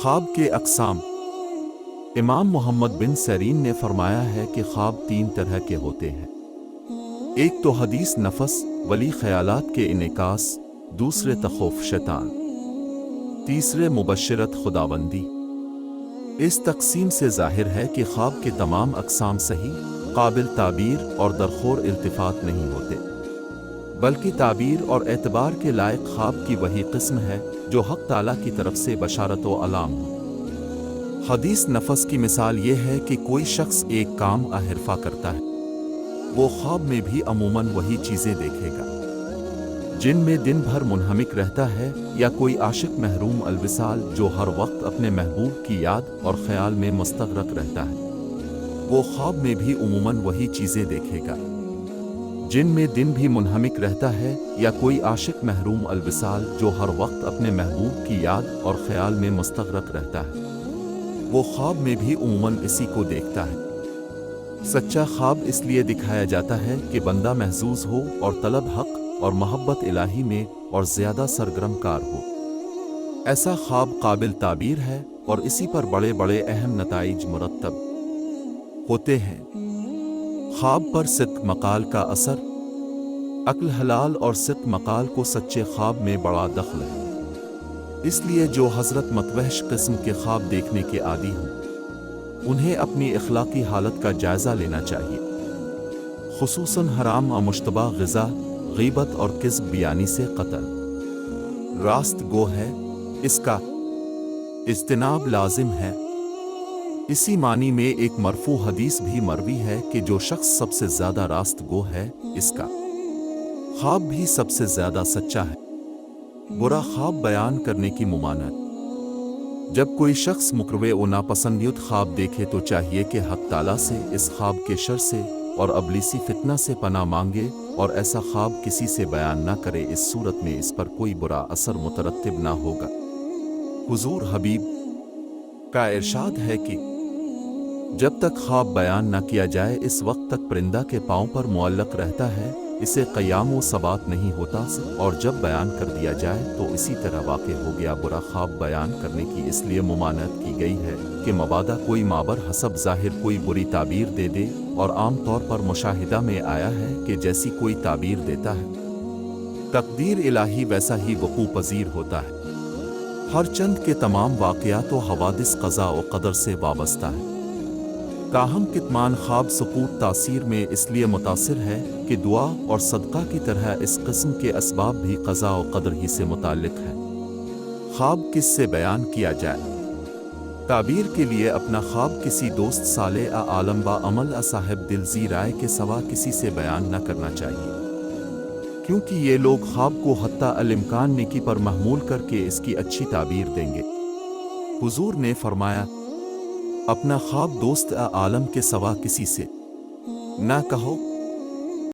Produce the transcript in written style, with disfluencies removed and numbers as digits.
خواب کے اقسام۔ امام محمد بن سیرین نے فرمایا ہے کہ خواب تین طرح کے ہوتے ہیں۔ ایک تو حدیث نفس ولی خیالات کے انعکاس، دوسرے تخوف شیطان، تیسرے مبشرت خداوندی۔ اس تقسیم سے ظاہر ہے کہ خواب کے تمام اقسام صحیح، قابل تعبیر اور درخور التفات نہیں ہوتے، بلکہ تعبیر اور اعتبار کے لائق خواب کی وہی قسم ہے جو حق تعالیٰ کی طرف سے بشارت و علام ہو۔ حدیث نفس کی مثال یہ ہے کہ کوئی شخص ایک کام حرفہ کرتا ہے، وہ خواب میں بھی عموماً وہی چیزیں دیکھے گا جن میں دن بھر منہمک رہتا ہے، یا کوئی عاشق محروم الوصال جو ہر وقت اپنے محبوب کی یاد اور خیال میں مستغرق رہتا ہے، وہ خواب میں بھی عموماً وہی چیزیں دیکھے گا جن میں دن بھی منہمک رہتا ہے، یا کوئی عاشق محروم الوصال جو ہر وقت اپنے محبوب کی یاد اور خیال میں مستغرق رہتا ہے، وہ خواب میں بھی عموماً اسی کو دیکھتا ہے۔ سچا خواب اس لیے دکھایا جاتا ہے کہ بندہ محظوظ ہو اور طلب حق اور محبت الہی میں اور زیادہ سرگرم کار ہو۔ ایسا خواب قابل تعبیر ہے اور اسی پر بڑے بڑے اہم نتائج مرتب ہوتے ہیں۔ خواب پر صدق مقال کا اثر۔ عقل حلال اور صدق مقال کو سچے خواب میں بڑا دخل ہے، اس لیے جو حضرت متوحش قسم کے خواب دیکھنے کے عادی ہوں، انہیں اپنی اخلاقی حالت کا جائزہ لینا چاہیے، خصوصاً حرام اور مشتبہ غذا، غیبت اور کذب بیانی سے قطع راست گو ہے، اس کا اجتناب لازم ہے۔ اسی معنی میں ایک مرفوع حدیث بھی مروی ہے کہ جو شخص سب سے زیادہ راست گو ہے، اس کا خواب بھی سب سے زیادہ سچا ہے۔ برا خواب بیان کرنے کی ممانعت۔ جب کوئی شخص مکروہ و ناپسندیدہ خواب دیکھے تو چاہیے کہ حق تعالیٰ سے اس خواب کے شر سے اور ابلیسی فتنہ سے پناہ مانگے اور ایسا خواب کسی سے بیان نہ کرے، اس صورت میں اس پر کوئی برا اثر مترتب نہ ہوگا۔ حضور حبیب کا ارشاد ہے کہ جب تک خواب بیان نہ کیا جائے اس وقت تک پرندہ کے پاؤں پر معلق رہتا ہے، اسے قیام و ثبات نہیں ہوتا، اور جب بیان کر دیا جائے تو اسی طرح واقع ہو گیا۔ برا خواب بیان کرنے کی اس لیے ممانعت کی گئی ہے کہ مبادا کوئی مابر حسب ظاہر کوئی بری تعبیر دے دے، اور عام طور پر مشاہدہ میں آیا ہے کہ جیسی کوئی تعبیر دیتا ہے، تقدیر الہی ویسا ہی وقوع پذیر ہوتا ہے۔ ہر چند کے تمام واقعات و حوادث قضاء و قدر سے وابستہ ہے، تاہم کتمان خواب سقوط تاثیر میں اس لیے متاثر ہے کہ دعا اور صدقہ کی طرح اس قسم کے اسباب بھی قضاء و قدر ہی سے متعلق ہیں۔ خواب کس سے بیان کیا جائے؟ تعبیر کے لیے اپنا خواب کسی دوست صالح عالم با عمل صاحب دل ذی رائے کے سوا کسی سے بیان نہ کرنا چاہیے، کیونکہ یہ لوگ خواب کو حتی الامکان نیکی پر محمول کر کے اس کی اچھی تعبیر دیں گے۔ حضور نے فرمایا، اپنا خواب دوست عالم کے سوا کسی سے نہ کہو۔